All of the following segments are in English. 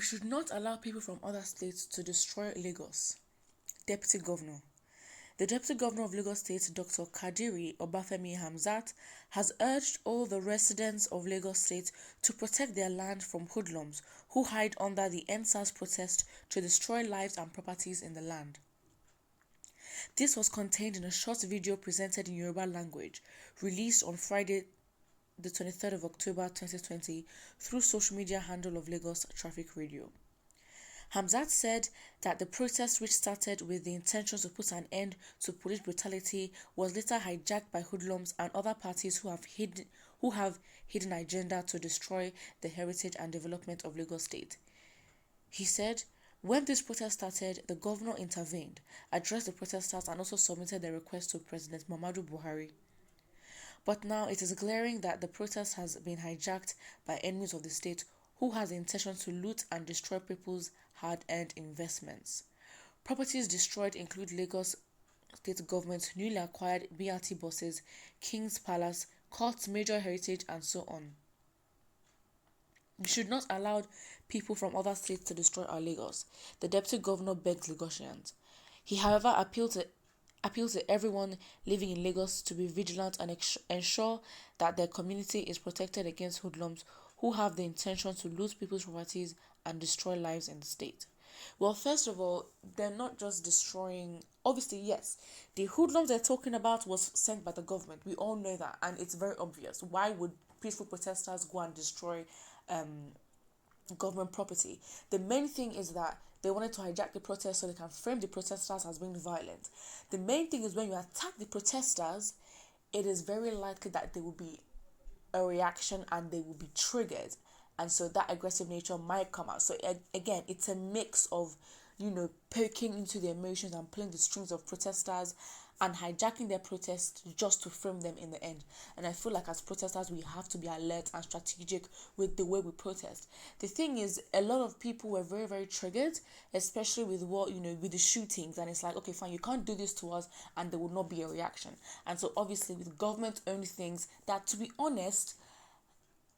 should not allow people from other states to destroy Lagos. Deputy Governor. The Deputy Governor of Lagos State, Dr. Kadiri Obafemi Hamzat, has urged all the residents of Lagos State to protect their land from hoodlums who hide under the NSAS protest to destroy lives and properties in the land. This was contained in a short video presented in Yoruba language, released on Friday, the 23rd of October 2020, through social media handle of Lagos Traffic Radio. Hamzat said that the protest, which started with the intention to put an end to police brutality, was later hijacked by hoodlums and other parties who have hidden agenda to destroy the heritage and development of Lagos State. He said, when this protest started, the governor intervened, addressed the protesters, and also submitted their request to President Muhammadu Buhari. But now it is glaring that the protest has been hijacked by enemies of the state who has the intention to loot and destroy people's hard-earned investments. Properties destroyed include Lagos State Government's newly acquired BRT buses, King's Palace, Courts, Major Heritage, and so on. We should not allow people from other states to destroy our Lagos, the Deputy Governor begged Lagosians. He, however, appealed to everyone living in Lagos to be vigilant and ensure that their community is protected against hoodlums who have the intention to loot people's properties and destroy lives in the state. Well, first of all, they're not just destroying. Obviously, yes, the hoodlums they're talking about was sent by the government. We all know that, and it's very obvious. Why would peaceful protesters go and destroy government property? The main thing is that they wanted to hijack the protest so they can frame the protesters as being violent. The main thing is when you attack the protesters, it is very likely that there will be a reaction and they will be triggered, and so that aggressive nature might come out. So again, it's a mix of poking into the emotions and pulling the strings of protesters and hijacking their protest just to frame them in the end. And I feel like as protesters we have to be alert and strategic with the way we protest. The thing is, a lot of people were very, very triggered, especially with with the shootings, and it's like, okay, fine, you can't do this to us and there will not be a reaction. And so obviously with government owned things that, to be honest,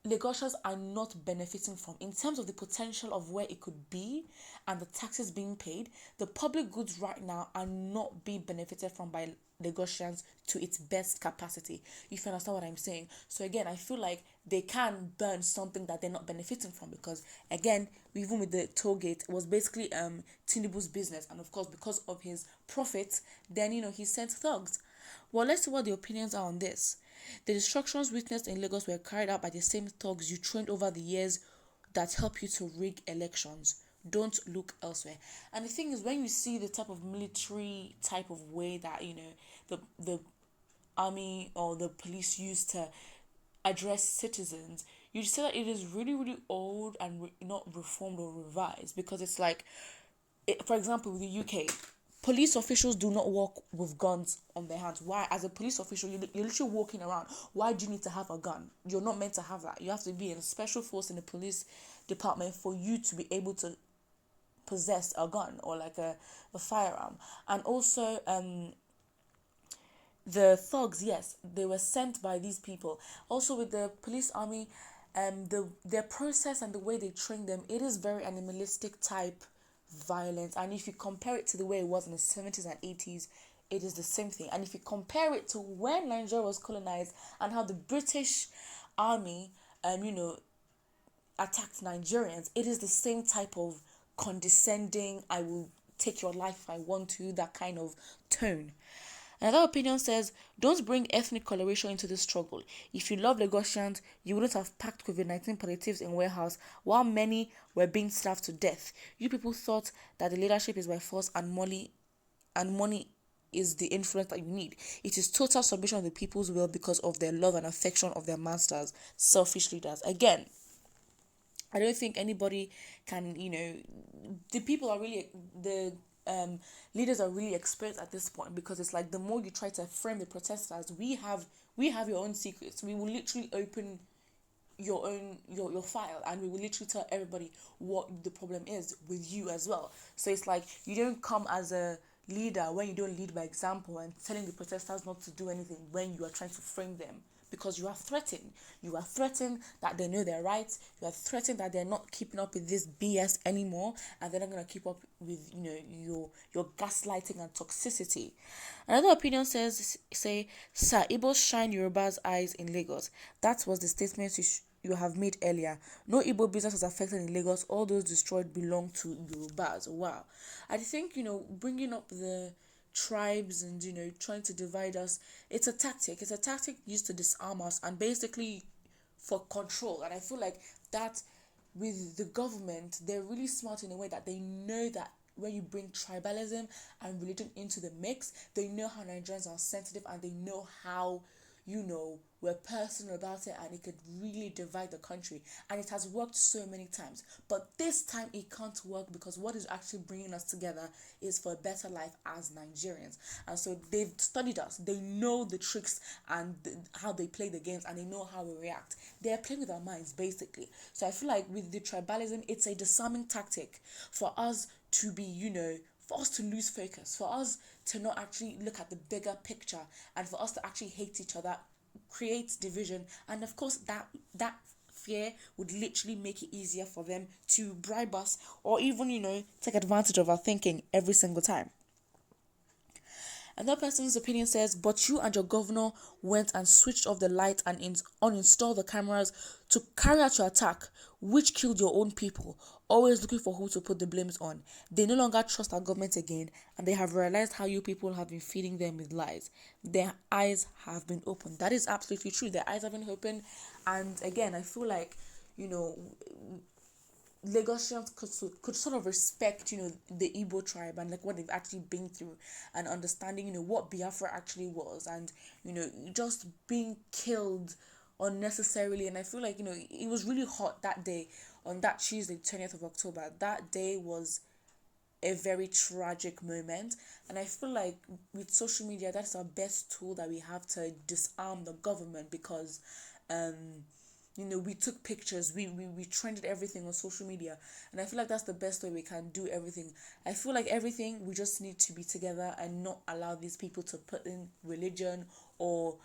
Lagosians are not benefiting from in terms of the potential of where it could be and the taxes being paid. The public goods right now are not being benefited from by Lagosians to its best capacity, if you understand what I'm saying. So again, I feel like they can burn something that they're not benefiting from, because again, even with the toll gate, it was basically Tinubu's business, and of course because of his profits, then he sent thugs. Well, let's see what the opinions are on this. The destructions witnessed in Lagos were carried out by the same thugs you trained over the years that help you to rig elections. Don't look elsewhere. And the thing is, when you see the type of military type of way that the army or the police use to address citizens, you say that it is really, really old and not reformed or revised, because it's like, for example, with the UK, police officials do not walk with guns on their hands. Why? As a police official, you're literally walking around. Why do you need to have a gun? You're not meant to have that. You have to be in a special force in the police department for you to be able to possess a gun or like a firearm. And also, the thugs, yes, they were sent by these people. Also with the police army, their process and the way they train them, it is very animalistic type violence. And if you compare it to the way it was in the 70s and 80s, it is the same thing. And if you compare it to when Nigeria was colonized and how the British army attacked Nigerians, it is the same type of condescending, I will take your life if I want to, that kind of tone. Another opinion says, don't bring ethnic coloration into this struggle. If you love Lagosians, you wouldn't have packed COVID-19 palliatives in warehouse while many were being starved to death. You people thought that the leadership is by force and money is the influence that you need. It is total submission of the people's will because of their love and affection of their masters, selfish leaders. Again, I don't think anybody can, the people are really, the leaders are really experts at this point, because it's like the more you try to frame the protesters, we have your own secrets. We will literally open your file and we will literally tell everybody what the problem is with you as well. So it's like you don't come as a leader when you don't lead by example and telling the protesters not to do anything when you are trying to frame them because you are threatened. You are threatened that they know their rights. You are threatened that they're not keeping up with this BS anymore, and they're not gonna keep up with your gaslighting and toxicity. Another opinion say, Sir, Igbos shine Yoruba's eyes in Lagos. That was the statement you have made earlier. No Igbo business was affected in Lagos. All those destroyed belong to Yorubas. Wow. I think, bringing up the tribes and, trying to divide us, it's a tactic. It's a tactic used to disarm us and basically for control. And I feel like that with the government, they're really smart in a way that they know that when you bring tribalism and religion into the mix, they know how Nigerians are sensitive and they know how, we're personal about it, and it could really divide the country. And it has worked so many times. But this time it can't work, because what is actually bringing us together is for a better life as Nigerians. And so they've studied us. They know the tricks and how they play the games, and they know how we react. They're playing with our minds, basically. So I feel like with the tribalism, it's a disarming tactic for us to be, for us to lose focus, for us to not actually look at the bigger picture, and for us to actually hate each other, create division. And of course that fear would literally make it easier for them to bribe us, or even take advantage of our thinking every single time. Another person's opinion says, but you and your governor went and switched off the light and uninstalled the cameras to carry out your attack, which killed your own people, always looking for who to put the blames on. They no longer trust our government again, and they have realized how you people have been feeding them with lies. Their eyes have been opened. That is absolutely true. Their eyes have been opened. And again, I feel like, Lagosians could sort of respect, the Igbo tribe and like what they've actually been through, and understanding, what Biafra actually was, and, just being killed unnecessarily. And I feel like, it was really hot that day, on that Tuesday, 20th of October. That day was a very tragic moment. And I feel like with social media, that's our best tool that we have to disarm the government, because we took pictures, we trended everything on social media, and I feel like that's the best way we can do everything. I feel like everything, we just need to be together and not allow these people to put in religion or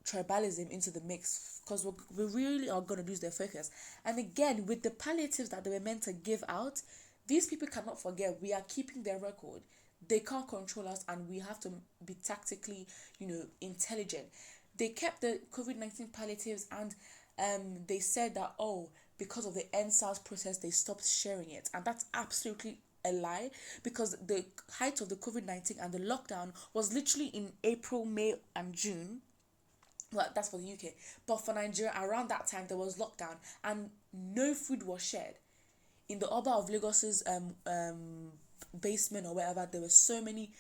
tribalism into the mix, because we really are going to lose their focus. And again, with the palliatives that they were meant to give out, these people cannot forget we are keeping their record. They can't control us, and we have to be tactically, intelligent. They kept the COVID-19 palliatives, and they said that, because of the NSAS process, they stopped sharing it. And that's absolutely a lie, because the height of the COVID-19 and the lockdown was literally in April, May, and June. Well, that's for the UK. But for Nigeria, around that time, there was lockdown, and no food was shared. In the Oba of Lagos's basement or wherever, there were so many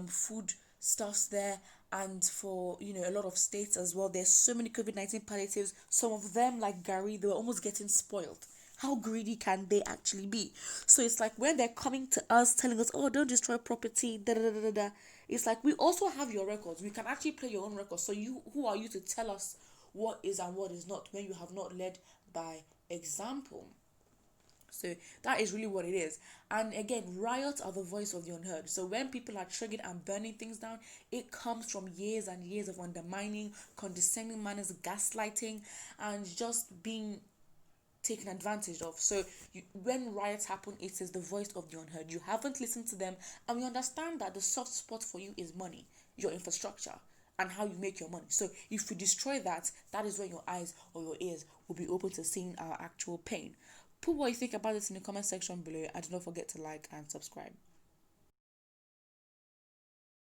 food stuffs there. And for a lot of states as well, there's so many COVID-19 palliatives. Some of them, like Gary, they were almost getting spoiled. How greedy can they actually be? So it's like when they're coming to us telling us, don't destroy property, da da da da da. It's like, we also have your records. We can actually play your own records. So who are you to tell us what is and what is not, when you have not led by example? So that is really what it is. And again, riots are the voice of the unheard. So when people are triggered and burning things down, it comes from years and years of undermining, condescending manners, gaslighting, and just being taken advantage of. So when riots happen, it is the voice of the unheard. You haven't listened to them, and we understand that the soft spot for you is money, your infrastructure, and how you make your money. So if you destroy that, that is when your eyes or your ears will be open to seeing our actual pain. Put what you think about this in the comment section below, and do not forget to like and subscribe.